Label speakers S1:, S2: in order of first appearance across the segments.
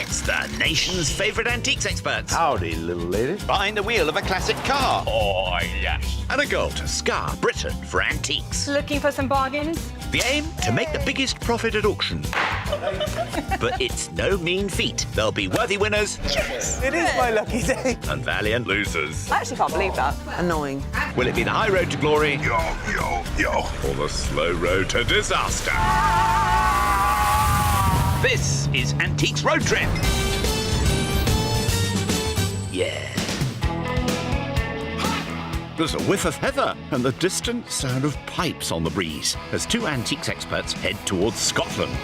S1: It's the nation's favourite antiques experts.
S2: Howdy, little lady.
S1: Behind the wheel of a classic car.
S3: Oh, yes.
S1: And a goal to scour Britain for antiques.
S4: Looking for some bargains?
S1: The aim? To make the biggest profit at auction. But it's no mean feat. There'll be worthy winners.
S4: Yes.
S5: It is my lucky day.
S1: And valiant losers.
S4: I actually can't believe that.
S5: Annoying.
S1: Will it be the high road to glory?
S3: Yo. Or the slow road to disaster.
S1: This is Antiques Road Trip. Yeah. There's a whiff of heather and the distant sound of pipes on the breeze as two antiques experts head towards Scotland.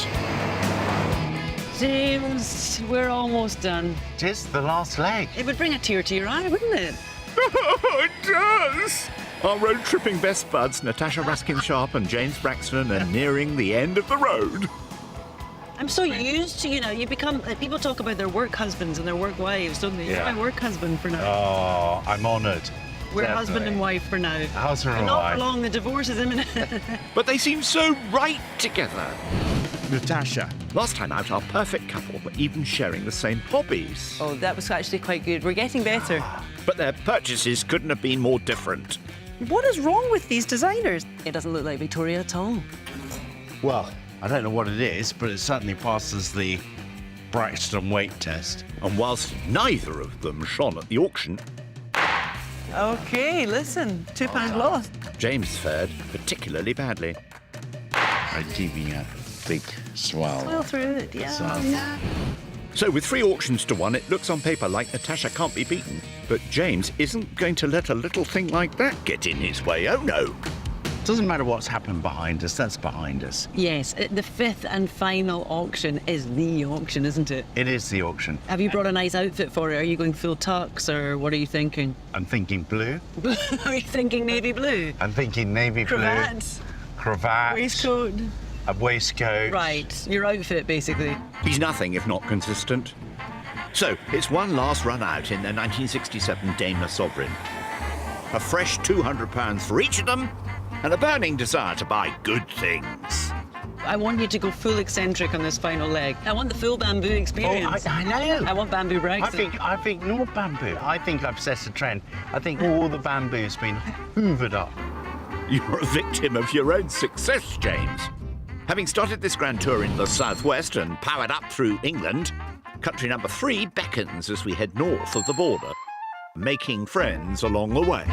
S6: James, we're almost done.
S2: Tis the last leg.
S6: It would bring a tear to your eye, wouldn't it?
S1: It does! Our road tripping best buds, Natasha Raskin-Sharp and James Braxton, are nearing the end of the road.
S6: I'm so used to, you become, people talk about their work husbands and their work wives, don't they?
S2: Yeah.
S6: You're my work husband for now.
S2: Oh, I'm honoured.
S6: We're
S2: Definitely.
S6: husband and wife for now.
S2: Husband and
S6: Not
S2: wife.
S6: for long, the divorce is imminent.
S1: But they seem so right together. Natasha, last time out, our perfect couple were even sharing the same hobbies.
S5: Oh, that was actually quite good. We're getting better.
S1: But their purchases couldn't have been more different.
S5: What is wrong with these designers?
S6: It doesn't look like Victoria at all.
S2: Well, I don't know what it is, but it certainly passes the Braxton weight test.
S1: And whilst neither of them shone at the auction,
S5: Okay, listen, £2 lost.
S1: James fared particularly badly.
S2: I'm giving a big swell.
S5: Well through it, yeah.
S1: So with 3 auctions to 1, it looks on paper like Natasha can't be beaten. But James isn't going to let a little thing like that get in his way, oh no.
S2: Doesn't matter what's happened behind us, that's behind us.
S6: Yes, the 5th and final auction is the auction, isn't it?
S2: It is the auction.
S6: Have you brought a nice outfit for it? Are you going full tux or what are you thinking?
S2: I'm thinking blue.
S6: Are you thinking navy blue?
S2: I'm thinking navy
S6: Cravats?
S2: blue. Cravat.
S6: Waistcoat?
S2: A waistcoat.
S6: Right, your outfit basically.
S1: He's nothing if not consistent. So, it's one last run out in their 1967 Daimler Sovereign. A fresh £200 for each of them, and a burning desire to buy good things.
S6: I want you to go full eccentric on this final leg. I want the full bamboo experience.
S2: Oh, I know.
S6: I want bamboo Brexit.
S2: I think no bamboo. I think I've set a trend. I think all the bamboo's been hoovered up.
S1: You're a victim of your own success, James. Having started this grand tour in the southwest and powered up through England, country number 3 beckons as we head north of the border, making friends along the way.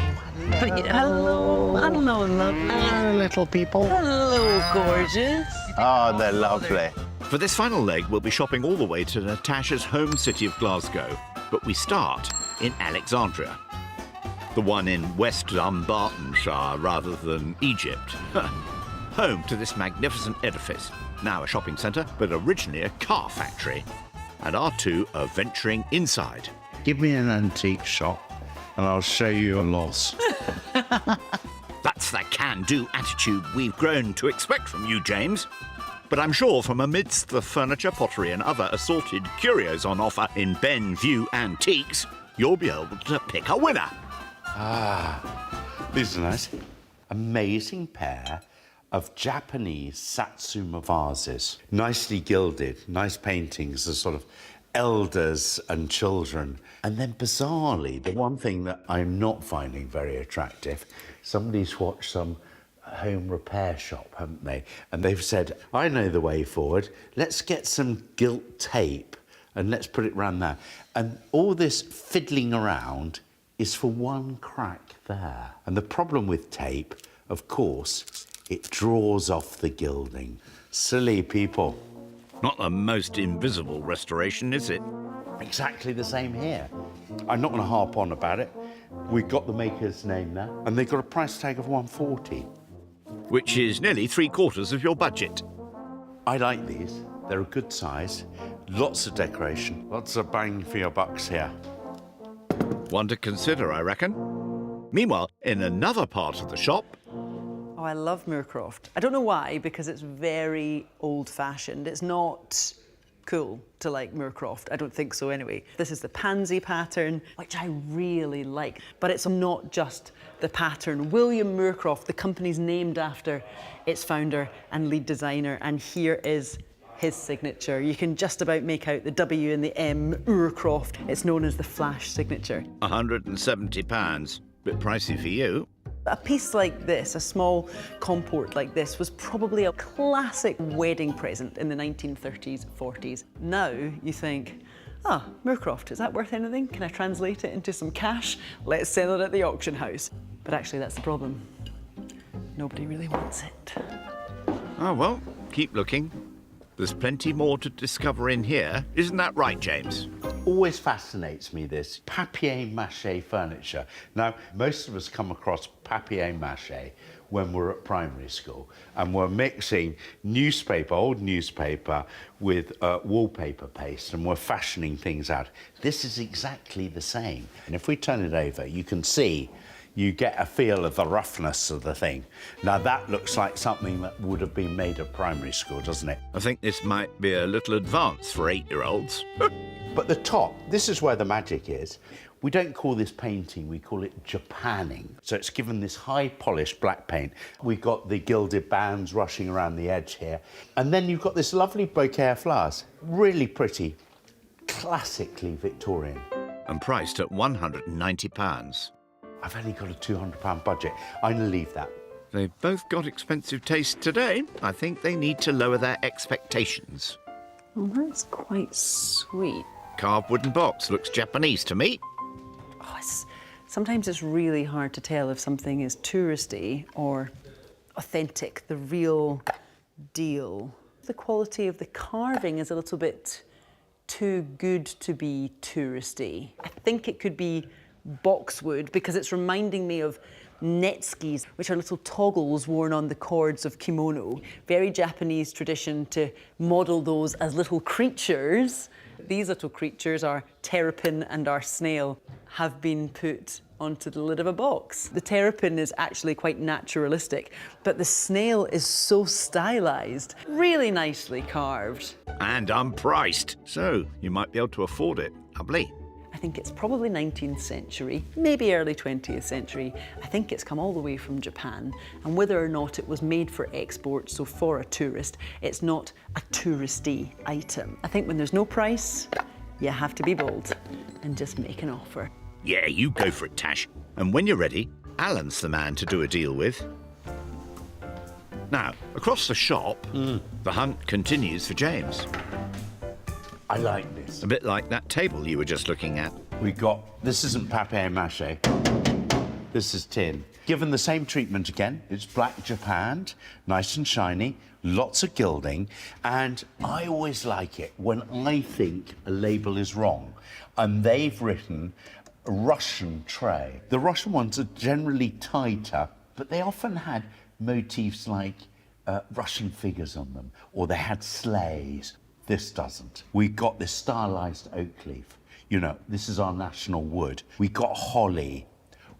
S6: Hello, lovely.
S2: Hello, little people.
S6: Hello, gorgeous.
S2: Oh, they're lovely.
S1: For this final leg, we'll be shopping all the way to Natasha's home city of Glasgow, but we start in Alexandria, the one in West Dumbartonshire rather than Egypt. Home to this magnificent edifice, now a shopping centre, but originally a car factory. And our two are venturing inside.
S2: Give me an antique shop and I'll show you a loss.
S1: That's the can-do attitude we've grown to expect from you, James. But I'm sure from amidst the furniture, pottery and other assorted curios on offer in Ben View Antiques, you'll be able to pick a winner.
S2: These are nice. Amazing pair of Japanese Satsuma vases. Nicely gilded, nice paintings of sort of elders and children. And then bizarrely, the one thing that I'm not finding very attractive, somebody's watched some home repair shop, haven't they? And they've said, I know the way forward. Let's get some gilt tape and let's put it round there. And all this fiddling around is for one crack there. And the problem with tape, of course, it draws off the gilding. Silly people.
S1: Not the most invisible restoration, is it?
S2: Exactly the same here. I'm not going to harp on about it. We've got the maker's name there, and they've got a price tag of £140.
S1: Which is nearly 3/4 of your budget.
S2: I like these. They're a good size. Lots of decoration. Lots of bang for your bucks here.
S1: One to consider, I reckon. Meanwhile, in another part of the shop,
S5: Oh, I love Moorcroft. I don't know why, because it's very old-fashioned. It's not cool to like Moorcroft. I don't think so anyway. This is the pansy pattern, which I really like, but it's not just the pattern. William Moorcroft, the company's named after its founder and lead designer, and here is his signature. You can just about make out the W and the M, Moorcroft. It's known as the flash signature.
S1: £170. Bit pricey for you.
S5: A piece like this, a small comport like this, was probably a classic wedding present in the 1930s, 40s. Now you think, Moorcroft, is that worth anything? Can I translate it into some cash? Let's sell it at the auction house. But actually that's the problem. Nobody really wants it.
S1: Oh, well, keep looking. There's plenty more to discover in here. Isn't that right, James?
S2: Always fascinates me, this papier-mâché furniture. Now, most of us come across papier-mâché when we're at primary school, and we're mixing newspaper, old newspaper, with wallpaper paste, and we're fashioning things out. This is exactly the same. And if we turn it over, you can see, you get a feel of the roughness of the thing. Now, that looks like something that would have been made at primary school, doesn't it?
S1: I think this might be a little advanced for 8-year-olds.
S2: But the top, this is where the magic is. We don't call this painting, we call it Japanning. So it's given this high polished black paint. We've got the gilded bands rushing around the edge here. And then you've got this lovely bouquet of flowers. Really pretty, classically Victorian.
S1: And priced at £190.
S2: I've only got a £200 budget. I'm gonna leave that.
S1: They've both got expensive taste today. I think they need to lower their expectations.
S5: Oh, that's quite sweet.
S1: Carved wooden box looks Japanese to me.
S5: Oh, sometimes it's really hard to tell if something is touristy or authentic, the real deal. The quality of the carving is a little bit too good to be touristy. I think it could be boxwood because it's reminding me of netskis, which are little toggles worn on the cords of kimono. Very Japanese tradition to model those as little creatures. These little creatures, our terrapin and our snail, have been put onto the lid of a box. The terrapin is actually quite naturalistic, but the snail is so stylized, really nicely carved.
S1: And unpriced, so you might be able to afford it. Lovely.
S5: I think it's probably 19th century, maybe early 20th century. I think it's come all the way from Japan, and whether or not it was made for export, so for a tourist, it's not a touristy item. I think when there's no price, you have to be bold and just make an offer.
S1: Yeah, you go for it, Tash. And when you're ready, Alan's the man to do a deal with. Now, across the shop, the hunt continues for James.
S2: I like this.
S1: A bit like that table you were just looking at.
S2: This isn't papier-mâché. This is tin. Given the same treatment again, it's black japanned, nice and shiny, lots of gilding, and I always like it when I think a label is wrong and they've written Russian tray. The Russian ones are generally tighter, but they often had motifs like Russian figures on them, or they had sleighs. This doesn't. We got this stylized oak leaf. You know, this is our national wood. We got holly.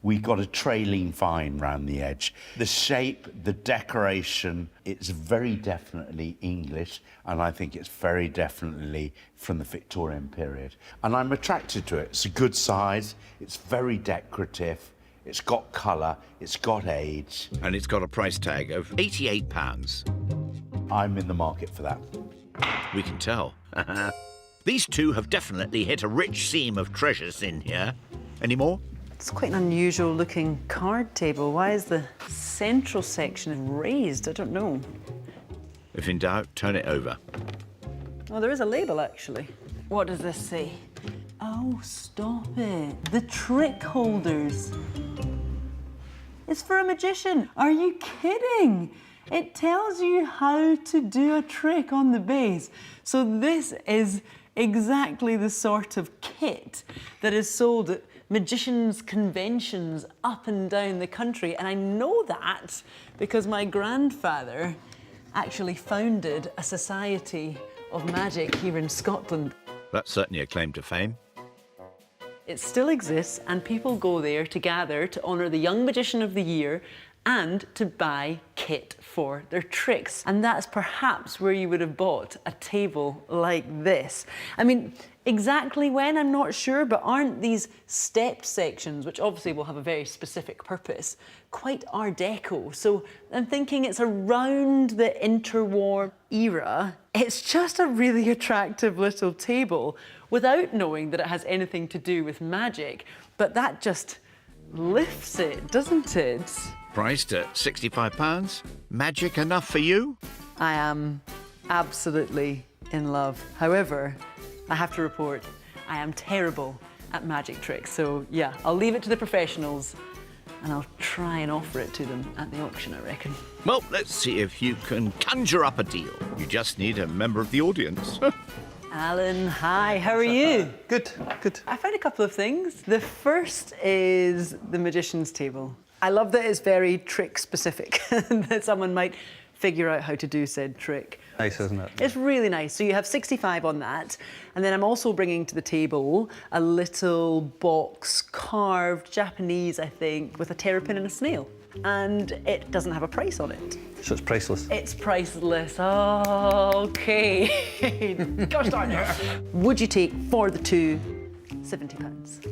S2: We got a trailing vine round the edge. The shape, the decoration, it's very definitely English, and I think it's very definitely from the Victorian period. And I'm attracted to it. It's a good size, it's very decorative, it's got colour, it's got age.
S1: And it's got a price tag of £88.
S2: I'm in the market for that.
S1: We can tell. These two have definitely hit a rich seam of treasures in here. Any more?
S5: It's quite an unusual looking card table. Why is the central section raised? I don't know.
S1: If in doubt, turn it over.
S5: Oh, there is a label actually. What does this say? Oh, stop it. The trick holders. It's for a magician. Are you kidding? It tells you how to do a trick on the base. So this is exactly the sort of kit that is sold at magicians' conventions up and down the country. And I know that because my grandfather actually founded a society of magic here in Scotland.
S1: That's certainly a claim to fame.
S5: It still exists, and people go there to gather to honour the Young Magician of the Year and to buy kit for their tricks. And that's perhaps where you would have bought a table like this. I mean, exactly when, I'm not sure, but aren't these step sections, which obviously will have a very specific purpose, quite Art Deco? So I'm thinking it's around the interwar era. It's just a really attractive little table without knowing that it has anything to do with magic. But that just lifts it, doesn't it?
S1: Priced at £65. Magic enough for you?
S5: I am absolutely in love. However, I have to report, I am terrible at magic tricks. So yeah, I'll leave it to the professionals and I'll try and offer it to them at the auction, I reckon.
S1: Well, let's see if you can conjure up a deal. You just need a member of the audience.
S5: Alan, hi, how are you?
S7: Good, good.
S5: I found a couple of things. The first is the magician's table. I love that it's very trick specific, that someone might figure out how to do said trick.
S7: Nice, isn't it?
S5: It's really nice. So you have 65 on that. And then I'm also bringing to the table a little box carved Japanese, I think, with a terrapin and a snail. And it doesn't have a price on it.
S7: So it's priceless.
S5: It's priceless. Okay. Gosh darn it. Would you take for the two £70?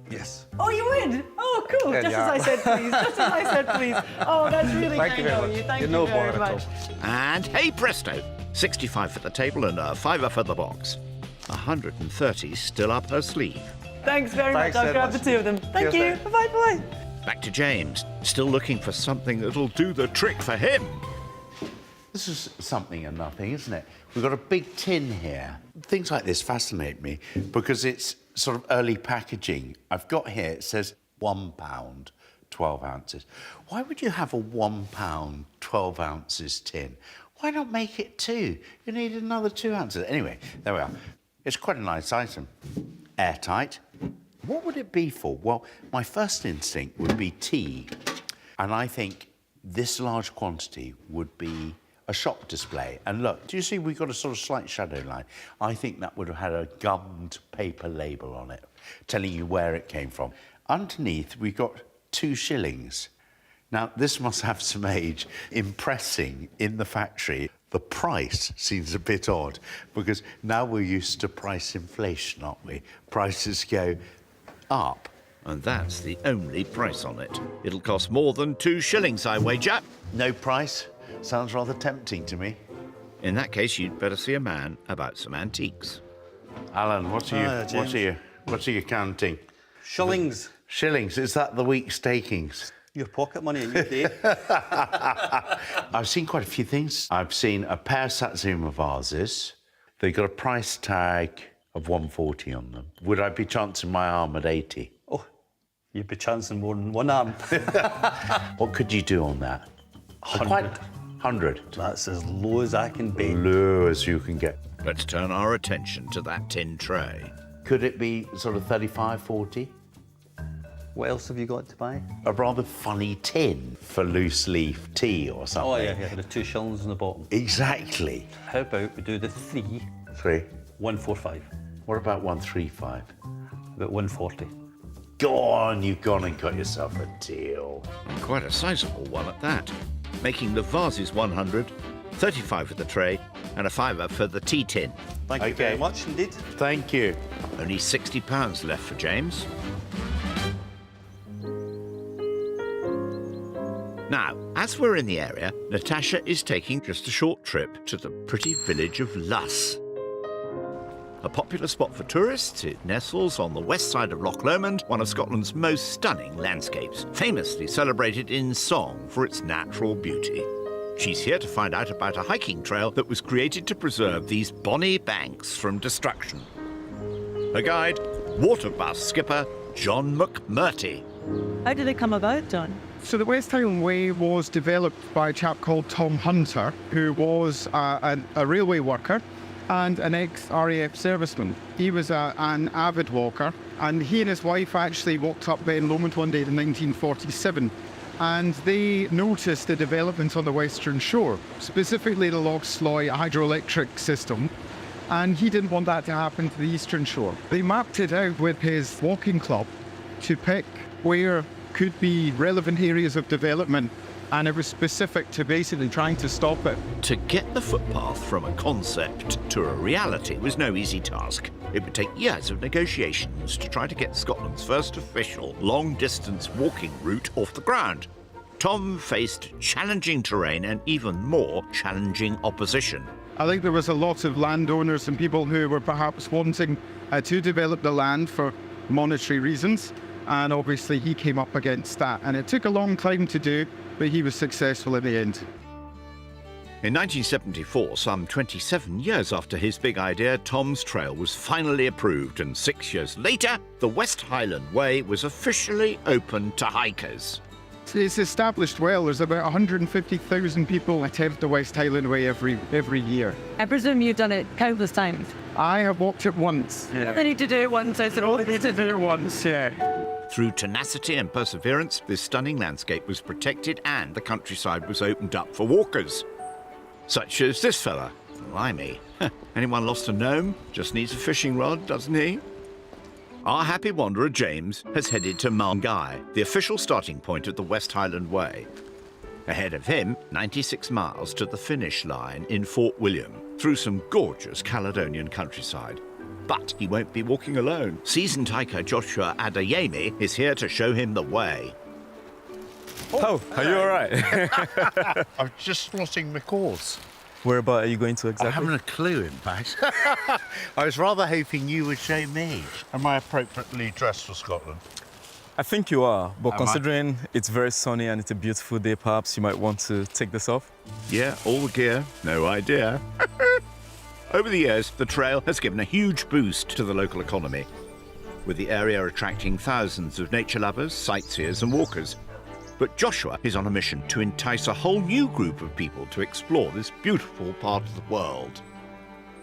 S7: Yes.
S5: Oh, you would? Oh, cool.
S7: There
S5: Just
S7: you
S5: as
S7: are.
S5: I said, please. Just as I said, please. Oh, that's really
S7: Thank you
S5: kind
S7: very
S5: of
S7: much.
S5: you. Thank
S7: You're
S5: you
S7: no
S5: very
S7: bother at
S5: much.
S1: And hey presto, 65 for the table and a £5 for the box. 130 still up her sleeve.
S5: Thanks very
S7: Thanks
S5: much. I'll
S7: very
S5: grab
S7: much.
S5: the two of them. Thank
S7: Cheers,
S5: you.
S7: mate.
S5: Bye-bye. Bye.
S1: Back to James, still looking for something that'll do the trick for him.
S2: This is something and nothing, isn't it? We've got a big tin here. Things like this fascinate me because it's sort of early packaging. I've got here, it says £1, 12 ounces. Why would you have a £1, 12 ounces tin? Why not make it 2? You need another 2 ounces. Anyway, there we are. It's quite a nice item. Airtight. What would it be for? Well, my first instinct would be tea. And I think this large quantity would be a shop display. And look, do you see we've got a sort of slight shadow line? I think that would have had a gummed paper label on it, telling you where it came from. Underneath, we've got 2 shillings. Now, this must have some age. Impressing in the factory, the price seems a bit odd because now we're used to price inflation, aren't we? Prices go up.
S1: And that's the only price on it. It'll cost more than 2 shillings, I wager.
S2: No price? Sounds rather tempting to me.
S1: In that case, you'd better see a man about some antiques.
S2: Alan, what are
S7: James.
S2: you counting?
S7: Shillings.
S2: Shillings, is that the week's takings?
S7: Your pocket money in your day.
S2: I've seen quite a few things. I've seen a pair of Satsuma vases. They've got a price tag of 140 on them. Would I be chancing my arm at 80?
S7: Oh, you'd be chancing more than one arm.
S2: What could you do on that?
S7: 100.
S2: 100.
S7: That's as low as I can be.
S2: Low as you can get.
S1: Let's turn our attention to that tin tray.
S2: Could it be sort of 35, 40?
S7: What else have you got to buy?
S2: A rather funny tin for loose leaf tea or something.
S7: Oh, yeah, the 2 shillings on the bottom.
S2: Exactly.
S7: How about we do the 3,
S2: 3.
S7: 145,
S2: What about 135?
S7: about 140.
S2: Go on, you've gone and got yourself a deal.
S1: And quite a sizable one at that. Making the vases 100, 35 for the tray, and a £5 for the tea tin.
S7: Thank you very much indeed.
S2: Thank you.
S1: Only £60 left for James. Now, as we're in the area, Natasha is taking just a short trip to the pretty village of Luss. A popular spot for tourists, it nestles on the west side of Loch Lomond, one of Scotland's most stunning landscapes, famously celebrated in song for its natural beauty. She's here to find out about a hiking trail that was created to preserve these bonny banks from destruction. Her guide, water bus skipper John McMurty.
S6: How did it come about, John?
S8: So the West Highland Way was developed by a chap called Tom Hunter, who was a railway worker and an ex-RAF serviceman. He was an avid walker, and he and his wife actually walked up Ben Lomond one day in 1947, and they noticed the developments on the western shore, specifically the Loch Sloy hydroelectric system, and he didn't want that to happen to the eastern shore. They mapped it out with his walking club to pick where could be relevant areas of development and it was specific to basically trying to stop it.
S1: To get the footpath from a concept to a reality was no easy task. It would take years of negotiations to try to get Scotland's first official long-distance walking route off the ground. Tom faced challenging terrain and even more challenging opposition.
S8: I think there was a lot of landowners and people who were perhaps wanting to develop the land for monetary reasons, and obviously he came up against that. And it took a long time to do, but he was successful in the end.
S1: In 1974, some 27 years after his big idea, Tom's Trail was finally approved, and 6 years later, the West Highland Way was officially open to hikers.
S8: It's established well. There's about 150,000 people attempt the West Highland Way every year.
S4: I presume you've done it countless times.
S8: I have walked it once.
S4: I need to do it once. I said, oh,
S8: I did it once, yeah.
S1: Through tenacity and perseverance, this stunning landscape was protected and the countryside was opened up for walkers. Such as this fella, Limey. Anyone lost a gnome? Just needs a fishing rod, doesn't he? Our happy wanderer James has headed to Mulgai, the official starting point of the West Highland Way. Ahead of him, 96 miles to the finish line in Fort William, through some gorgeous Caledonian countryside. But he won't be walking alone. Seasoned hiker Joshua Adeyemi is here to show him the way.
S9: Oh, are you all right?
S2: I'm just slotting my course.
S9: Where about are you going to exactly?
S2: I haven't a clue, in fact. I was rather hoping you would show me. Am I appropriately dressed for Scotland?
S9: I think you are, but
S2: Am I?
S9: considering it's very sunny and it's a beautiful day, perhaps you might want to take this off.
S1: Yeah, all the gear, no idea. Over the years, the trail has given a huge boost to the local economy, with the area attracting thousands of nature lovers, sightseers and walkers. But Joshua is on a mission to entice a whole new group of people to explore this beautiful part of the world.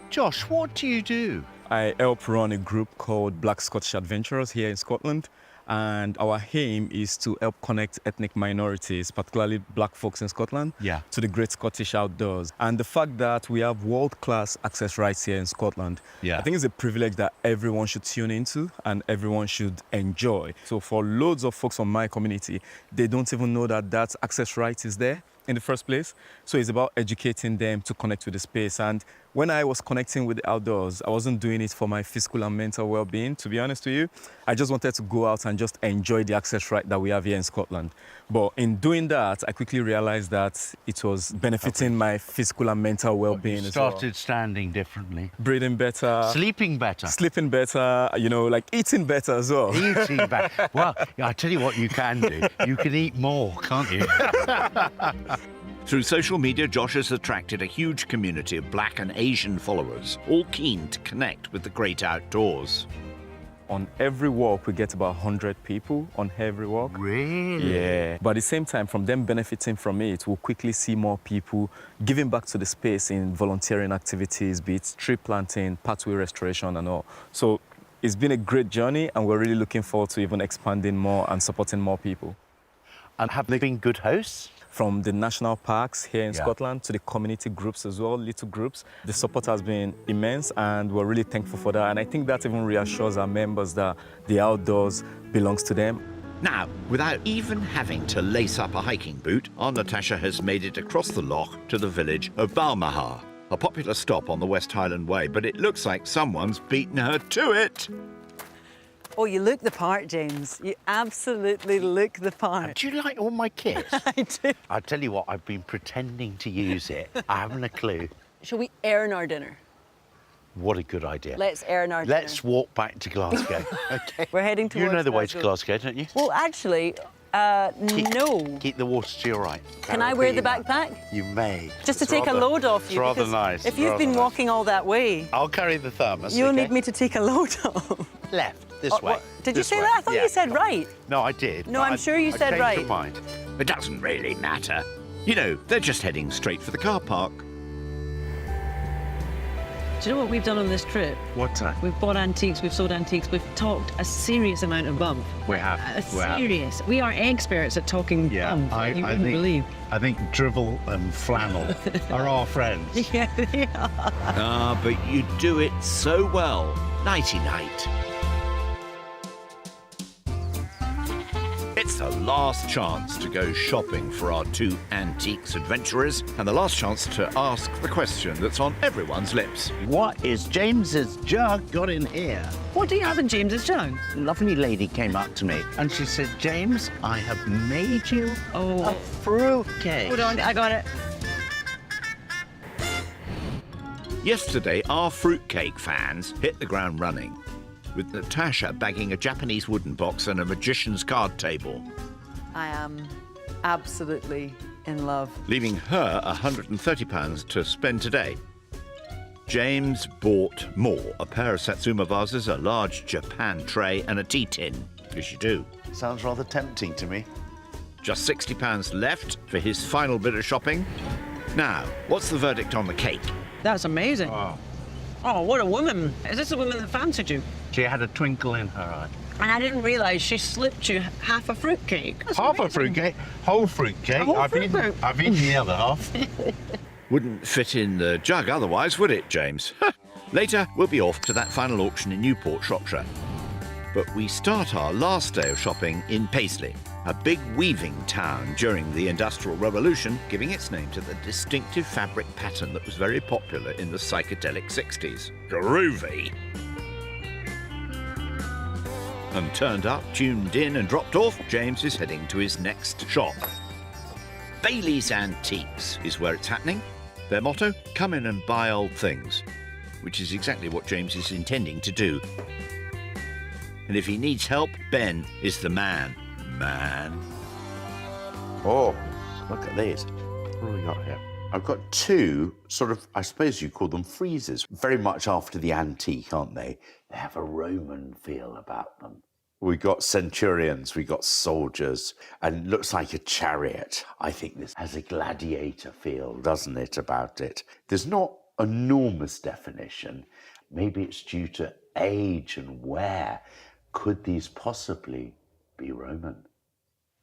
S2: Josh, what do you do?
S9: I help run a group called Black Scottish Adventurers here in Scotland, and our aim is to help connect ethnic minorities, particularly black folks in Scotland, to the great Scottish outdoors. And the fact that we have world-class access rights here in Scotland, I think it's a privilege that everyone should tune into and everyone should enjoy. So for loads of folks from my community, they don't even know that that access right is there in the first place. So it's about educating them to connect with the space. And when I was connecting with the outdoors, I wasn't doing it for my physical and mental well-being, to be honest with you. I just wanted to go out and just enjoy the access right that we have here in Scotland. But in doing that, I quickly realized that it was benefiting my physical and mental well-being as well.
S2: Started standing differently.
S9: Breathing better.
S2: Sleeping better.
S9: Sleeping better, you know, like eating better as well.
S2: Eating better. Well, I tell you what you can do. You can eat more, can't you?
S1: Through social media, Josh has attracted a huge community of Black and Asian followers, all keen to connect with the great outdoors.
S9: On every walk, we get about 100 people on every walk.
S2: Really?
S9: Yeah. But at the same time, from them benefiting from it, we'll quickly see more people giving back to the space in volunteering activities, be it tree planting, pathway restoration and all. So it's been a great journey and we're really looking forward to even expanding more and supporting more people.
S2: And have they been good hosts?
S9: From the national parks here in Scotland to the community groups as well, little groups. The support has been immense and we're really thankful for that. And I think that even reassures our members that the outdoors belongs to them.
S1: Now, without even having to lace up a hiking boot, our Natasha has made it across the loch to the village of Balmahar, a popular stop on the West Highland Way, but it looks like someone's beaten her to it.
S5: Oh, you look the part, James. You absolutely look the part.
S2: Do you like all my kit?
S5: I do.
S2: I'll tell you what, I've been pretending to use it. I haven't a clue.
S5: Shall we earn our dinner?
S2: What a good idea.
S5: Let's earn our dinner.
S2: Let's walk back to Glasgow. Okay.
S5: We're heading towards
S2: You know the way to
S5: Glasgow.
S2: Glasgow, don't you?
S5: Well, actually, no.
S2: Keep the water to your right.
S5: Can I wear the backpack?
S2: You may.
S5: Just to
S2: It's
S5: take a
S2: rather-
S5: load off you.
S2: It's rather
S5: because
S2: nice.
S5: If you've been walking all that way,
S2: I'll carry the thermos.
S5: you'll
S2: okay?
S5: need me to take a load off.
S2: Left, this
S5: Oh,
S2: way.
S5: what? Did you
S2: This
S5: say
S2: way.
S5: that? I thought
S2: Yeah.
S5: you said right.
S2: No, I did.
S5: No,
S2: but
S5: I'm
S2: I-
S5: sure you
S2: I
S5: said
S2: changed
S5: right.
S2: your mind.
S1: It doesn't really matter. You know, they're just heading straight for the car park.
S6: Do you know what we've done on this trip?
S2: What's that?
S6: We've bought antiques, we've sold antiques, we've talked a serious amount of bump.
S2: We have.
S6: Serious. We are experts at talking bump. You wouldn't believe.
S2: I think drivel and flannel are our friends.
S6: Yeah, they are.
S1: Ah, but you do it so well. Nighty-night. It's It's the last chance to go shopping for our two antiques adventurers, and the last chance to ask the question that's on everyone's lips.
S10: What is James's jug got in here?
S6: What do you have in James's jug?
S10: A lovely lady came up to me and she said, James, I have made you a fruit cake.
S6: Hold on, I got it.
S1: Yesterday, our fruitcake fans hit the ground running, with Natasha bagging a Japanese wooden box and a magician's card table,
S5: I am absolutely in love.
S1: leaving her £130 to spend today. James bought more, a pair of Satsuma vases, a large Japan tray and a tea tin, as you do.
S2: Sounds rather tempting to me.
S1: Just £60 left for his final bit of shopping. Now, what's the verdict on the cake?
S6: That's amazing. Oh, what a woman. Is this the woman that fancied you?
S10: She had a twinkle in her eye.
S6: And I didn't realise she slipped you half a fruitcake.
S10: Half a fruit cake, whole fruit cake. I've eaten the other half.
S1: Wouldn't fit in the jug otherwise, would it, James? Later, we'll be off to that final auction in Newport, Shropshire. But we start our last day of shopping in Paisley, a big weaving town during the Industrial Revolution, giving its name to the distinctive fabric pattern that was very popular in the psychedelic 60s. Groovy! And turned up, tuned in and dropped off, James is heading to his next shop. Bailey's Antiques is where it's happening. Their motto, come in and buy old things, which is exactly what James is intending to do. And if he needs help, Ben is the man.
S2: Oh, look at these. What have we got here? I've got two sort of, I suppose you call them friezes, very much after the antique, aren't they? They have a Roman feel about them. We got centurions, we got soldiers, and it looks like a chariot. I think this has a gladiator feel, doesn't it, about it? There's not enormous definition. Maybe it's due to age and wear. Could these possibly be Roman?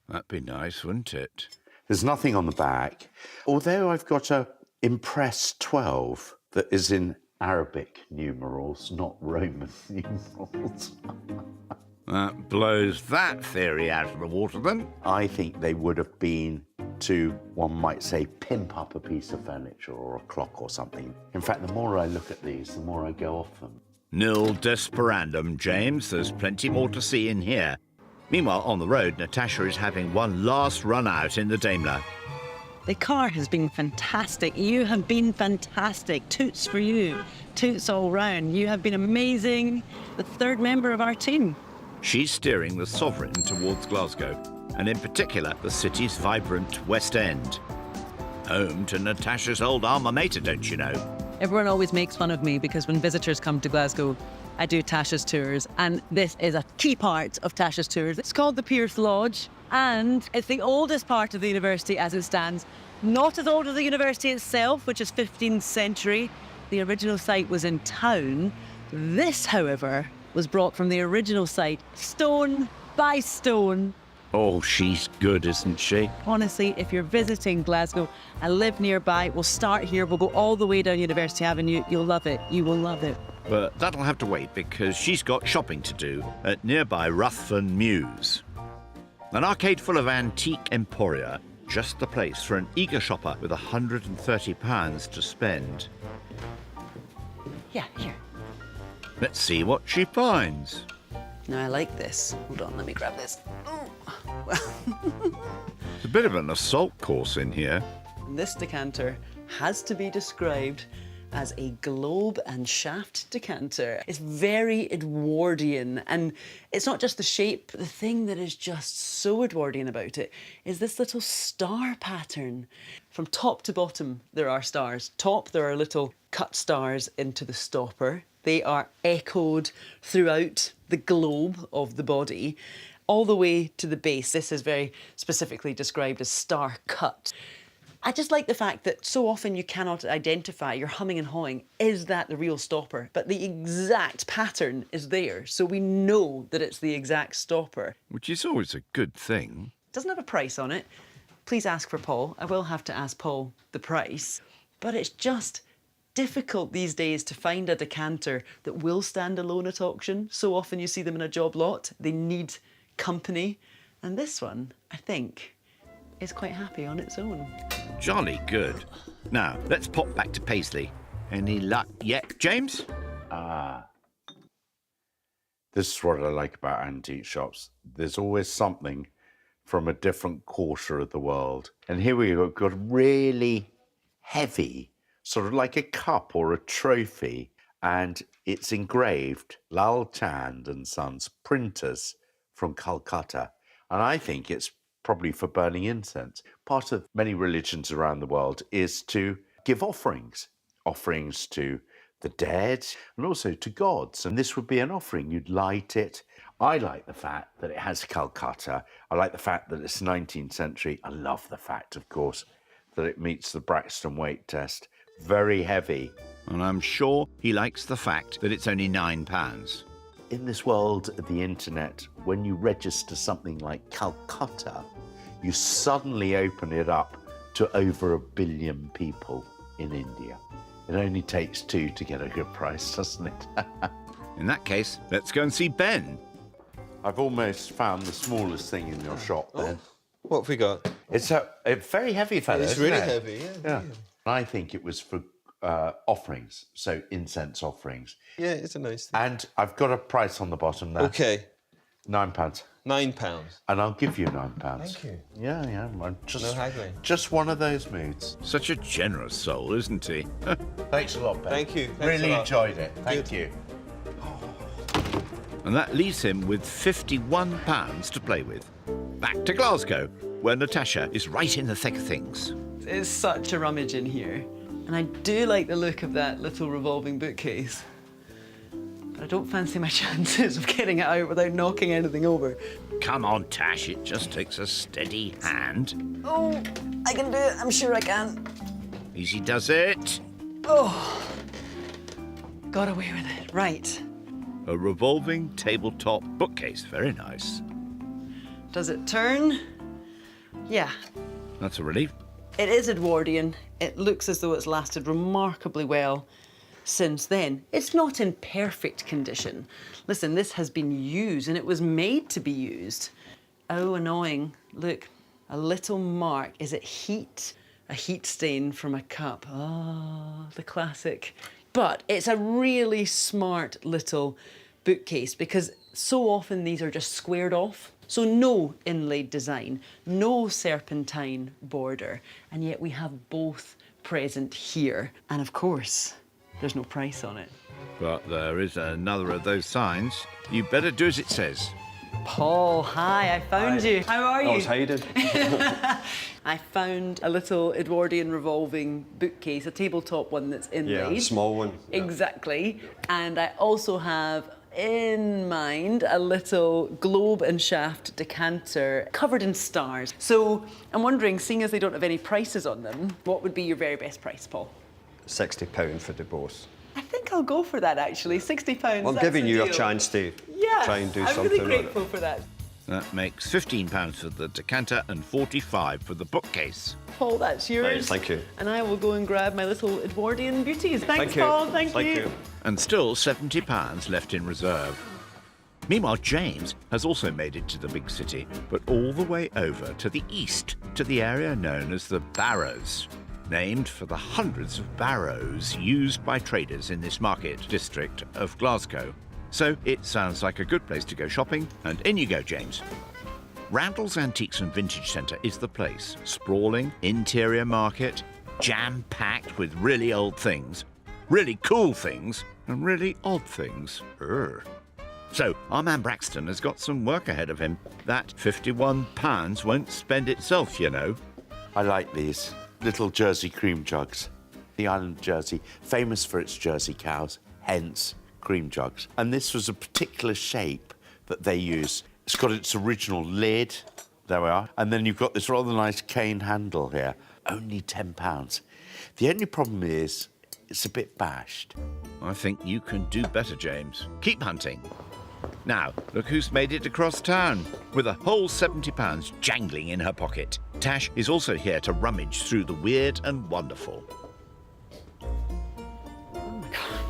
S1: That'd be nice, wouldn't it?
S2: There's nothing on the back, although I've got a Impress 12 that is in Arabic numerals, not Roman numerals.
S1: That blows that theory out of the water, then.
S2: I think they would have been to, one might say, pimp up a piece of furniture or a clock or something. In fact, the more I look at these, the more I go off them.
S1: Nil desperandum, James. There's plenty more to see in here. Meanwhile, on the road, Natasha is having one last run out in the Daimler.
S6: The car has been fantastic. You have been fantastic. Toots for you. Toots all round. You have been amazing. The third member of our team.
S1: She's steering the Sovereign towards Glasgow, and in particular, the city's vibrant West End. Home to Natasha's old alma mater, don't you know?
S4: Everyone always makes fun of me because when visitors come to Glasgow, I do Tasha's tours, and this is a key part of Tasha's tours. It's called the Pierce Lodge, and it's the oldest part of the university as it stands. Not as old as the university itself, which is 15th century. The original site was in town. This, however, was brought from the original site, stone by stone.
S1: Oh, she's good, isn't she?
S4: Honestly, if you're visiting Glasgow and live nearby, we'll start here, we'll go all the way down University Avenue. You'll love it. You will love it.
S1: But that'll have to wait because she's got shopping to do at nearby Ruthven Mews. An arcade full of antique emporia, just the place for an eager shopper with £130 to spend.
S5: Yeah, here.
S1: Let's see what she finds.
S5: Now, I like this. Hold on, let me grab this.
S1: It's a bit of an assault course in here.
S5: This decanter has to be described as a globe and shaft decanter. It's very Edwardian, and it's not just the shape. The thing that is just so Edwardian about it is this little star pattern. From top to bottom, there are stars. Top, there are little cut stars into the stopper. They are echoed throughout the globe of the body, all the way to the base. This is very specifically described as star cut. I just like the fact that so often you cannot identify, you're humming and hawing, is that the real stopper? But the exact pattern is there, so we know that it's the exact stopper.
S1: Which is always a good thing.
S5: Doesn't have a price on it. Please ask for Paul. I will have to ask Paul the price. But it's just difficult these days to find a decanter that will stand alone at auction. So often you see them in a job lot. They need company. And this one, I think, is quite happy on its own.
S1: Jolly good. Now, let's pop back to Paisley. Any luck yet, James?
S2: This is what I like about antique shops. There's always something from a different quarter of the world. And here we go, got a really heavy, sort of like a cup or a trophy, and it's engraved Lal Chand and Sons, printers from Calcutta. And I think it's probably for burning incense. Part of many religions around the world is to give offerings to the dead and also to gods. And this would be an offering. You'd light it. I like the fact that it has Calcutta. I like the fact that it's 19th century. I love the fact, of course, that it meets the Braxton weight test. Very heavy.
S1: And I'm sure he likes the fact that it's only £9.
S2: In this world of the internet, when you register something like Calcutta, you suddenly open it up to over 1 billion people in India. It only takes 2 to get a good price, doesn't it?
S1: In that case, let's go and see Ben.
S2: I've almost found the smallest thing in your shop, Ben.
S11: What have we got?
S2: It's a very heavy fellow.
S11: It's
S2: isn't
S11: really
S2: it?
S11: heavy, yeah.
S2: I think it was for offerings, so incense offerings.
S11: Yeah, it's a nice thing.
S2: And I've got a price on the bottom there.
S11: Okay.
S2: £9.
S11: £9.
S2: And I'll give you £9.
S11: Thank you.
S2: Yeah. I'm
S11: No haggling.
S2: just one of those moods.
S1: Such a generous soul, isn't he?
S2: Thanks a lot, Ben.
S11: Thank you. Thanks
S2: Really
S11: a lot.
S2: enjoyed it. Thank you.
S1: And that leaves him with £51 to play with. Back to Glasgow, where Natasha is right in the thick of things.
S5: It's such a rummage in here. And I do like the look of that little revolving bookcase. But I don't fancy my chances of getting it out without knocking anything over.
S1: Come on, Tash, it just takes a steady hand.
S5: Oh, I can do it. I'm sure I can.
S1: Easy does it.
S5: Oh, got away with it. Right.
S1: A revolving tabletop bookcase. Very nice.
S5: Does it turn? Yeah.
S1: That's a relief.
S5: It is Edwardian. It looks as though it's lasted remarkably well since then. It's not in perfect condition. Listen, this has been used and it was made to be used. Oh, annoying. Look, a little mark. Is it heat? A heat stain from a cup. Ah, the classic. But it's a really smart little bookcase because so often these are just squared off. So no inlaid design, no serpentine border, and yet we have both present here. And of course, there's no price on it.
S1: But there is another of those signs. You better do as it says.
S5: Paul, hi, I found you. How are you?
S7: I was hiding.
S5: I found a little Edwardian revolving bookcase, a tabletop one that's inlaid.
S7: Yeah, a small one.
S5: Exactly. And I also have in mind a little globe and shaft decanter covered in stars. So I'm wondering, seeing as they don't have any prices on them, what would be your very best price, Paul?
S7: £60 for the both.
S5: I think I'll go for that actually, £60.
S7: Well, I'm giving you a chance to try and do
S5: I'm
S7: something
S5: really grateful
S7: on it.
S5: for that.
S1: That makes £15 for the decanter and £45 for the bookcase.
S5: Paul, that's yours.
S7: Right, thank you.
S5: And I will go and grab my little Edwardian beauties. Thanks,
S7: Thank you.
S5: Paul. Thank you.
S1: And still £70 left in reserve. Meanwhile, James has also made it to the big city, but all the way over to the east, to the area known as the Barrows, named for the hundreds of barrows used by traders in this market district of Glasgow. So it sounds like a good place to go shopping, and in you go, James. Randall's Antiques and Vintage Centre is the place. Sprawling interior market, jam-packed with really old things, really cool things, and really odd things. So our man Braxton has got some work ahead of him. That £51 won't spend itself, you know.
S2: I like these little Jersey cream jugs. The island of Jersey, famous for its Jersey cows, hence cream jugs. And this was a particular shape that they use. It's got its original lid, there we are, and then you've got this rather nice cane handle here. Only £10. The only problem is, it's a bit bashed.
S1: I think you can do better, James. Keep hunting. Now, look who's made it across town, with a whole £70 jangling in her pocket. Tash is also here to rummage through the weird and wonderful.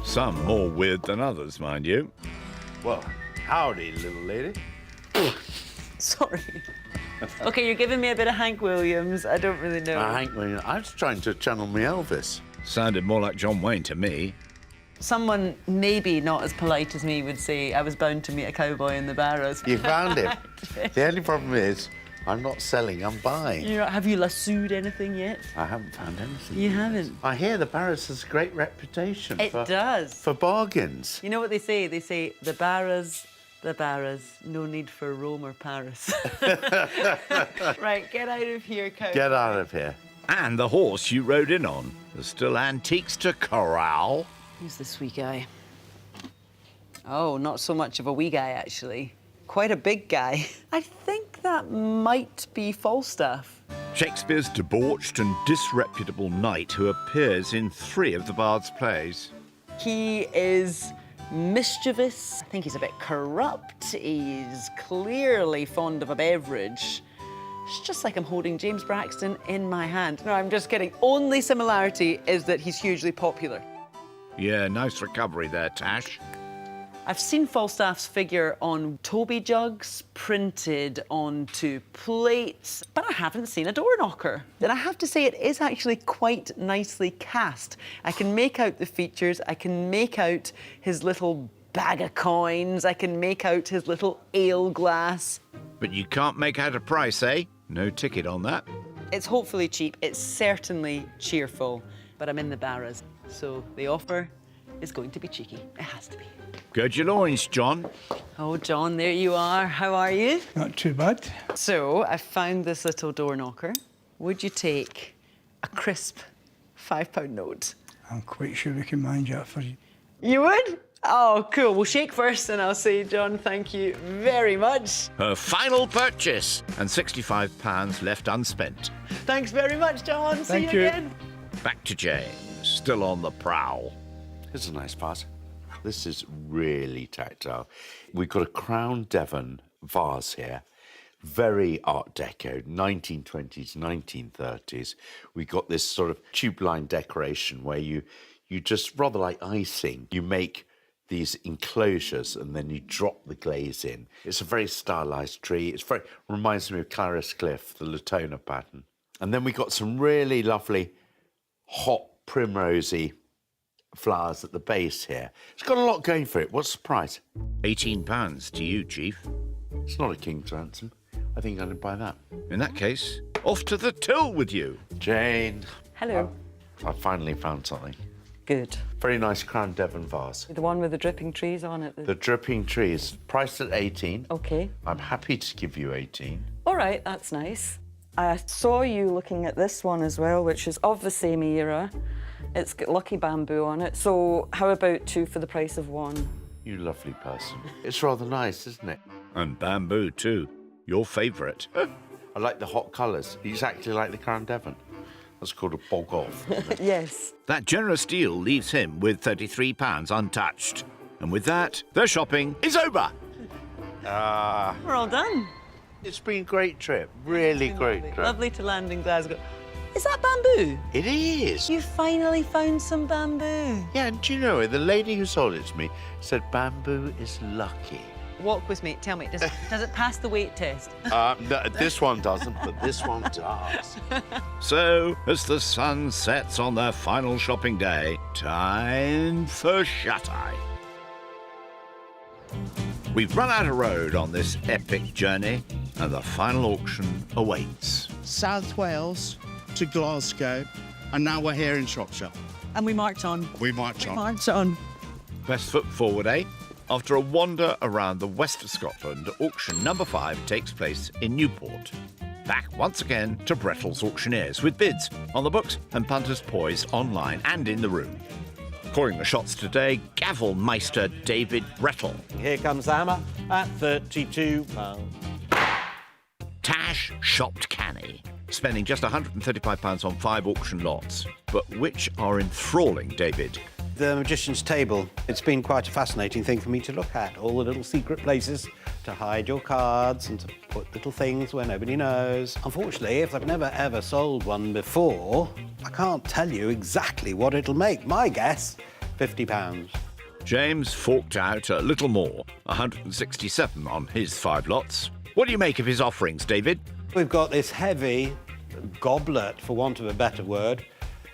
S1: Some more weird than others, mind you.
S2: Well, howdy, little lady.
S5: Sorry. OK, you're giving me a bit of Hank Williams. I don't really know.
S2: Hank Williams. I was trying to channel me Elvis.
S1: Sounded more like John Wayne to me.
S5: Someone maybe not as polite as me would say, I was bound to meet a cowboy in the Barrows.
S2: You found him. The only problem is, I'm not selling, I'm buying.
S5: Have you lassoed anything yet?
S2: I haven't found anything.
S5: You haven't?
S2: I hear the Barrows has a great reputation.
S5: It does.
S2: For bargains.
S5: You know what they say? They say, the Barrows, no need for Rome or Paris. Right, get out of here, cowboy.
S2: Get out of here.
S1: And the horse you rode in on. There's still antiques to corral.
S5: Who's this wee guy? Oh, not so much of a wee guy, actually. Quite a big guy. I think that might be Falstaff.
S1: Shakespeare's debauched and disreputable knight who appears in 3 of the Bard's plays.
S5: He is mischievous. I think he's a bit corrupt. He's clearly fond of a beverage. It's just like I'm holding James Braxton in my hand. No, I'm just kidding. Only similarity is that he's hugely popular.
S1: Yeah, nice recovery there, Tash.
S5: I've seen Falstaff's figure on Toby jugs printed onto plates, but I haven't seen a door knocker. And I have to say it is actually quite nicely cast. I can make out the features, I can make out his little bag of coins, I can make out his little ale glass.
S1: But you can't make out a price, eh? No ticket on that.
S5: It's hopefully cheap, it's certainly cheerful, but I'm in the Barras, so the offer is going to be cheeky. It has to be.
S1: Gird your loins, John.
S5: Oh, John, there you are. How are you?
S12: Not too bad.
S5: So, I found this little door knocker. Would you take a crisp £5 note?
S12: I'm quite sure we can manage that for you.
S5: You would? Oh, cool. We'll shake first and I'll say, John, thank you very much.
S1: Her final purchase and £65 left unspent.
S5: Thanks very much, John.
S12: Thank
S5: See you
S12: you.
S5: again.
S1: Back to James, still on the prowl.
S2: This is a nice vase. This is really tactile. We've got a Crown Devon vase here. Very Art Deco, 1920s, 1930s. We got this sort of tube line decoration where you just, rather like icing, you make these enclosures and then you drop the glaze in. It's a very stylized tree. It's very, reminds me of Clarice Cliff, the Latona pattern. And then we got some really lovely hot primrosy flowers at the base here. It's got a lot going for it. What's the price?
S1: £18 to you, Chief.
S2: It's not a king's ransom. I think I'm going to buy that.
S1: In that case, off to the till with you.
S2: Jane.
S5: Hello.
S2: I finally found something.
S5: Good.
S2: Very nice Crown Devon vase.
S5: The one with the dripping trees on it.
S2: The dripping trees, priced at 18.
S5: OK.
S2: I'm happy to give you 18.
S5: All right, that's nice. I saw you looking at this one as well, which is of the same era. It's got lucky bamboo on it. So how about 2 for the price of 1?
S2: You lovely person. It's rather nice, isn't it?
S1: And bamboo, too. Your favourite.
S2: I like the hot colours, exactly like the Crown Devon. That's called a bog off.
S5: Yes.
S1: That generous deal leaves him with £33 untouched. And with that, the shopping is over.
S5: We're all done.
S2: It's been a great trip, really great trip.
S5: Lovely to land in Glasgow. Is that bamboo?
S2: It is.
S5: You finally found some bamboo.
S2: Yeah, and do you know, the lady who sold it to me said bamboo is lucky.
S5: Walk with me. Tell me, does it pass the weight test?
S2: No, this one doesn't, but this one does.
S1: So, as the sun sets on their final shopping day, time for shut-eye. We've run out of road on this epic journey, and the final auction awaits.
S10: South Wales to Glasgow, and now we're here in Shropshire.
S4: And we march on.
S10: We march on.
S4: March on.
S1: Best foot forward, eh? After a wander around the west of Scotland, auction number 5 takes place in Newport. Back once again to Brettles Auctioneers with bids on the books and punters poised online and in the room. Calling the shots today, Gavelmeister David Brettle.
S13: Here comes the hammer at £32.
S1: Tash shopped canny, spending just £135 on 5 auction lots. But which are enthralling, David?
S13: The Magician's Table. It's been quite a fascinating thing for me to look at. All the little secret places to hide your cards and to put little things where nobody knows. Unfortunately, if I've never ever sold one before, I can't tell you exactly what it'll make. My guess, £50.
S1: James forked out a little more, 167 on his 5 lots. What do you make of his offerings, David?
S13: We've got this heavy goblet, for want of a better word.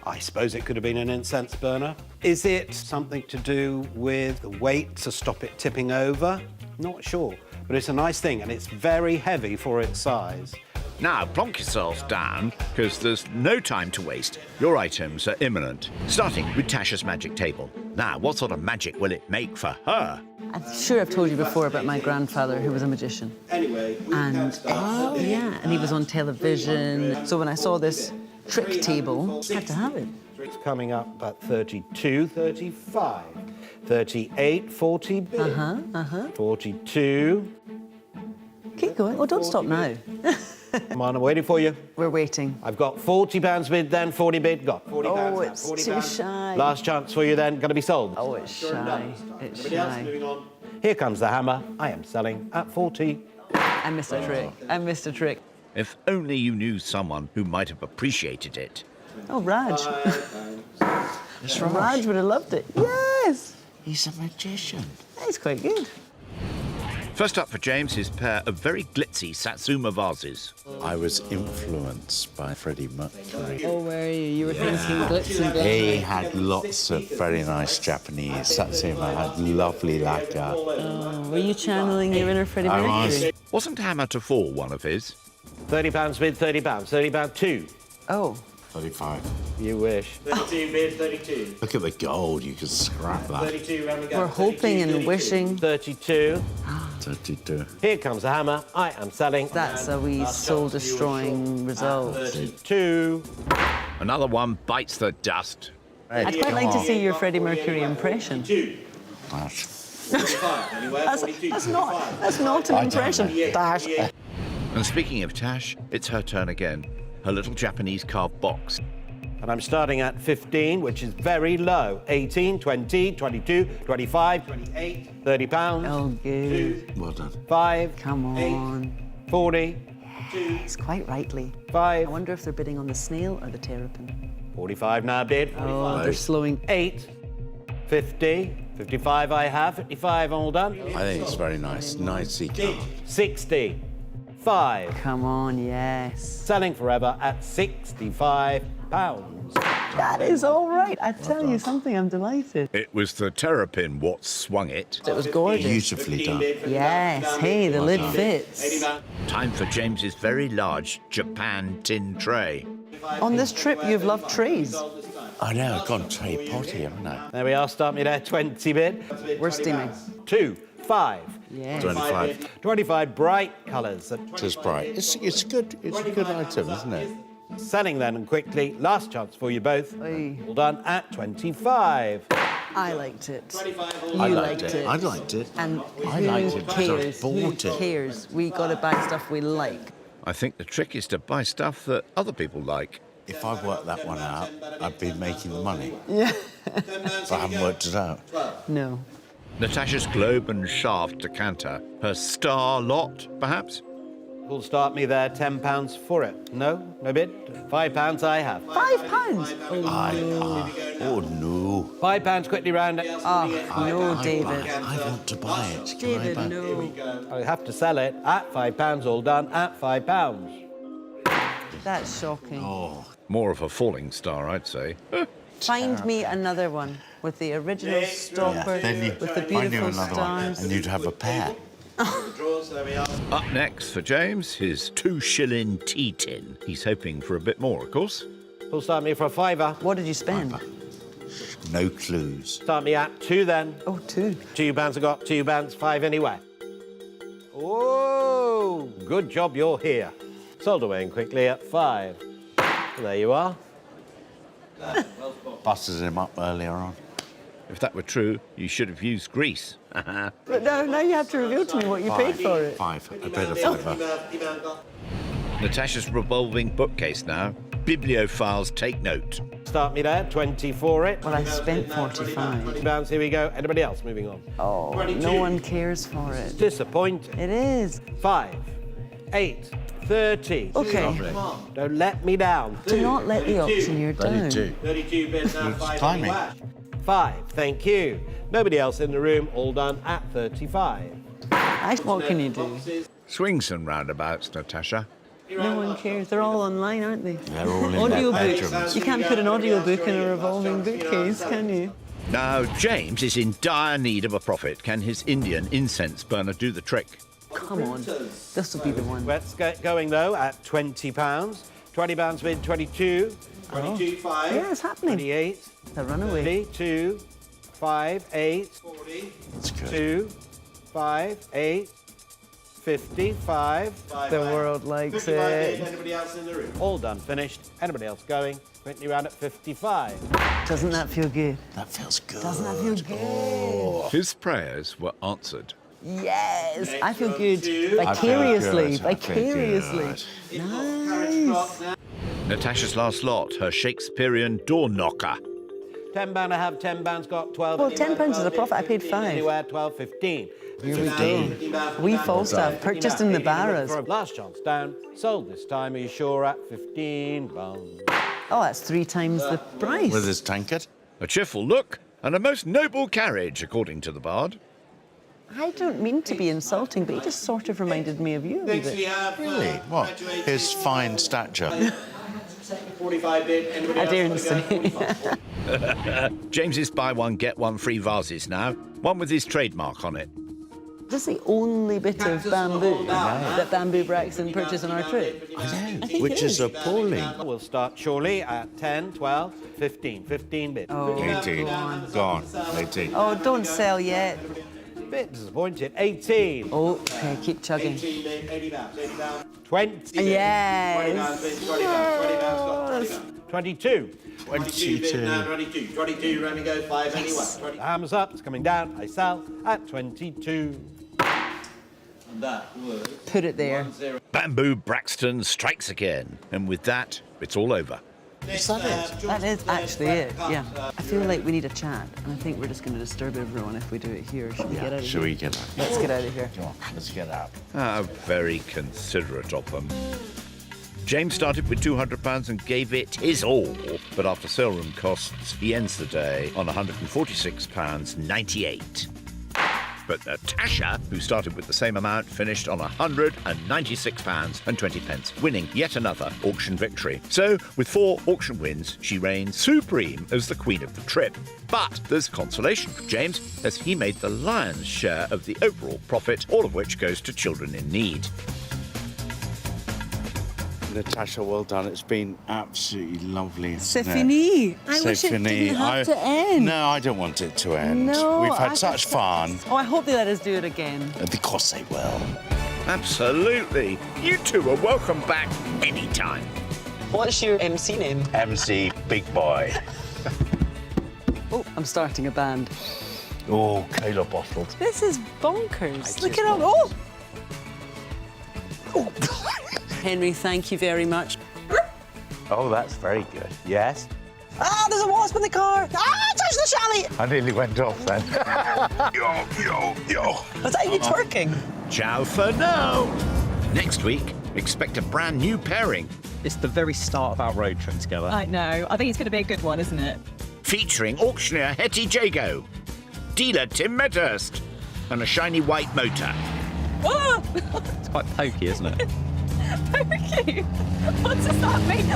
S13: I suppose it could have been an incense burner. Is it something to do with the weight to stop it tipping over? Not sure, but it's a nice thing and it's very heavy for its size.
S1: Now, plonk yourselves down, because there's no time to waste. Your items are imminent, starting with Tasha's magic table. Now, what sort of magic will it make for her?
S5: I'm sure I've told you before about my grandfather who was a magician.
S13: Anyway,
S5: And he was on television. So when I saw this trick table, I had to have it.
S13: It's coming up at 32, 35, 38, 40 bid. 42.
S5: Keep going. Oh, don't stop now.
S13: Come on, I'm waiting for you.
S5: We're waiting.
S13: I've got £40 bid, then 40 bid, got 40
S5: Oh,
S13: pounds now,
S5: it's
S13: 40
S5: too
S13: pounds.
S5: shy.
S13: Last chance for you then, going to be sold.
S5: Oh, it's shy. It's
S13: Everybody else
S5: shy.
S13: moving on. Here comes the hammer. I am selling at 40.
S5: I missed a trick. I missed a trick.
S1: If only you knew someone who might have appreciated it.
S5: Oh, Raj. Raj would have loved it. Yes.
S10: He's a magician.
S5: He's quite good.
S1: First up for James, his pair of very glitzy Satsuma vases.
S2: I was influenced by Freddie Mercury.
S5: Oh, were you? You were thinking glitz and glitter.
S2: He had lots of very nice Japanese Satsuma, had lovely lacquer.
S5: Oh, were you channeling your inner Freddie
S2: I
S5: Mercury?
S2: was.
S1: Wasn't Hammer to Fall one of his?
S13: £30 bid, £30, £30 two.
S5: Oh.
S2: 35.
S13: You wish. 32 bid, 32.
S2: Look at the gold, you could scrap that.
S13: 32 round the
S5: We're hoping and wishing.
S13: 32.
S2: 32.
S13: Here comes the hammer. I am selling.
S5: That's a wee soul-destroying result.
S13: 32.
S1: Another one bites the dust.
S5: I'd quite like to see your Freddie Mercury impression.
S2: Dash.
S5: That's not an impression. Dash.
S1: And speaking of Tash, it's her turn again. Her little Japanese carved box.
S13: And I'm starting at 15, which is very low. 18, 20, 22, 25, 28, £30.
S5: Oh, good.
S2: Well done.
S13: 5.
S5: Come on.
S13: 8, 40.
S5: It's quite rightly.
S13: 5.
S5: I wonder if they're bidding on the snail or the terrapin.
S13: 45 now bid.
S5: Oh, they're slowing.
S13: 8. 50. 55 I have. 55 all done.
S2: I think it's very nice. Nicely carved.
S13: 60. 5.
S5: Come on, yes.
S13: Selling forever at £65.
S5: That is all right. I tell you something, I'm delighted.
S1: It was the terrapin what swung it.
S5: It was gorgeous.
S2: Beautifully done.
S5: Yes. Hey, the lid fits.
S1: Time for James's very large Japan tin tray.
S5: On this trip, you've loved trays.
S2: I know, I've gone tray potty, haven't I?
S13: There we are. Start me there. 20 bid.
S5: We're steaming.
S13: 2. 5.
S5: Yes.
S2: 25.
S13: 25 bright colours.
S2: Just bright. It's good. It's a good item, isn't it?
S13: Selling then and quickly. Last chance for you both.
S5: Oy.
S13: All done at 25.
S5: I liked it.
S2: I
S5: You
S2: liked it. I liked it.
S5: And
S2: I
S5: who
S2: liked it because I
S5: cares?
S2: bought
S5: Who
S2: it.
S5: cares? We got to buy stuff we like.
S1: I think the trick is to buy stuff that other people like.
S2: If I worked that one out, I'd be making the money.
S5: Yeah.
S2: But I haven't worked it out.
S5: No.
S1: Natasha's globe and shaft decanter. Her star lot, perhaps?
S13: Will start me there. £10 for it. No? No bid? £5 I have.
S5: £5?
S2: Oh, no.
S13: £5 quickly round.
S5: No, David.
S2: I want to buy it. Can I
S5: David,
S2: buy
S5: no.
S13: I have to sell it at £5. All done at £5.
S5: That's shocking.
S2: Oh,
S1: More of a falling star, I'd say.
S5: Find me another one with the original stopper,
S2: then you,
S5: with the
S2: I knew
S5: beautiful
S2: another
S5: stars.
S2: one, and you'd have a pair.
S1: Up next for James, his 2-shilling tea tin. He's hoping for a bit more, of course.
S13: Will start me for a £5.
S5: What did you spend?
S2: No clues.
S13: Start me at 2 then.
S5: Oh, two.
S13: £2 I got. £2, 5 anyway. Oh, good job you're here. Sold away and quickly at 5. There you are.
S2: Busted him up earlier on.
S1: If that were true, you should have used grease.
S5: But now you have to reveal to me what you paid for it.
S2: 5. I paid a £5.
S1: Natasha's revolving bookcase now. Bibliophiles take note.
S13: Start me there. 20 for it.
S5: Well, I spent 45.
S13: £20. Here we go. Anybody else moving on?
S5: Oh, no one cares for it.
S13: Disappointing.
S5: It is.
S13: 5, 8, 30.
S5: Okay.
S13: Don't let me down.
S5: Do not let the auctioneer down.
S2: 32.
S13: 32 bids now.
S2: Timing.
S13: 5, thank you. Nobody else in the room. All done at 35.
S5: What can you do?
S1: Swings and roundabouts, Natasha.
S5: No one cares. They're all online, aren't they?
S2: They're all in their
S5: Audiobooks.
S2: bedrooms.
S5: You can't put an audiobook in a revolving bookcase, can you?
S1: Now, James is in dire need of a profit. Can his Indian incense burner do the trick?
S5: Come on. This will be the one.
S13: Let's get going, though, at £20. £20 bid, 22. 22, 5.
S5: Yeah, it's happening.
S13: 28.
S5: The runaway.
S13: 2, 5, 8. 40.
S2: That's good.
S13: 2, 5, 8. 55.
S5: The world likes it.
S13: Anybody else in the room? All done, finished. Anybody else going? Quickly round at 55.
S5: Doesn't that feel good?
S2: That feels good.
S5: Doesn't that feel good?
S1: His prayers were answered.
S5: Yes, I feel good.
S2: I feel
S5: Vicariously.
S2: good. I feel
S5: Vicariously.
S2: good.
S5: Nice.
S1: Natasha's last lot, her Shakespearean door knocker.
S13: £10 I have, £10 got 12.
S5: Well, £10 is a profit. I paid 5.
S13: Anywhere, 12, 15.
S5: Here we go. We Falstaff, purchased in the Barras.
S13: Last chance down, sold this time. Are you sure at £15?
S5: Oh, that's 3 times the price.
S2: With his tankard.
S1: A cheerful look and a most noble carriage, according to the bard.
S5: I don't mean to be insulting, but he just sort of reminded me of you a wee bit.
S2: Really? What? His fine stature.
S13: 45 bid.
S5: I daren't say.
S1: James's buy one, get one free vases now. One with his trademark on it.
S5: This is the only bit of bamboo that Bamboo Braxton purchased on our trip.
S2: I know,
S5: think
S2: which
S5: it
S2: is
S5: is.
S2: appalling.
S13: We'll start shortly at 10, 12, 15. 15 bid.
S5: Oh,
S2: 18. Gone. 18.
S5: Oh, don't sell yet.
S13: Bit disappointed. 18.
S5: Oh, okay, keep chugging.
S13: 20.
S5: Yes.
S13: 22.
S2: 22.
S13: 22, Remy goes 5 anyway. The hammer's up, it's coming down. I sell at 22. And that was...
S5: Put it there.
S1: Bamboo Braxton strikes again. And with that, it's all over.
S2: Is that it?
S5: That is actually it, yeah. I feel like we need a chat, and I think we're just going to disturb everyone if we do it here. Should we get out of
S2: Shall
S5: here?
S2: we get out?
S5: Let's get out of here.
S2: Come on, let's get out.
S1: How very considerate of them. James started with £200 and gave it his all, but after sale room costs, he ends the day on £146.98. But Natasha, who started with the same amount, finished on £196.20, winning yet another auction victory. So, with 4 auction wins, she reigns supreme as the queen of the trip. But there's consolation for James, as he made the lion's share of the overall profit, all of which goes to children in need.
S2: Natasha, well done. It's been absolutely lovely.
S5: C'est fini. I wish it didn't have to end.
S2: No, I don't want it to end.
S5: No,
S2: We've had
S5: I
S2: such fun.
S5: Oh, I hope they let us do it again.
S2: Of course they will.
S1: Absolutely. You two are welcome back anytime.
S6: What's your MC name?
S2: MC Big Boy.
S5: Oh, I'm starting a band.
S2: Oh, Kayla bottled.
S5: This is bonkers. Look at all. Oh. Henry, thank you very much.
S2: Oh, that's very good. Yes.
S6: Ah, there's a wasp in the car. Ah, touch the chalet.
S2: I nearly went off then.
S3: Yo, yo, yo.
S6: Was that you twerking?
S1: Ciao for now. Next week, expect a brand new pairing.
S14: It's the very start of our road trip together.
S4: I know. I think it's going to be a good one, isn't it?
S1: Featuring auctioneer Hetty Jago, dealer Tim Medhurst, and a shiny white motor.
S4: Oh!
S14: It's quite pokey, isn't it?
S4: Pokey? What does that mean?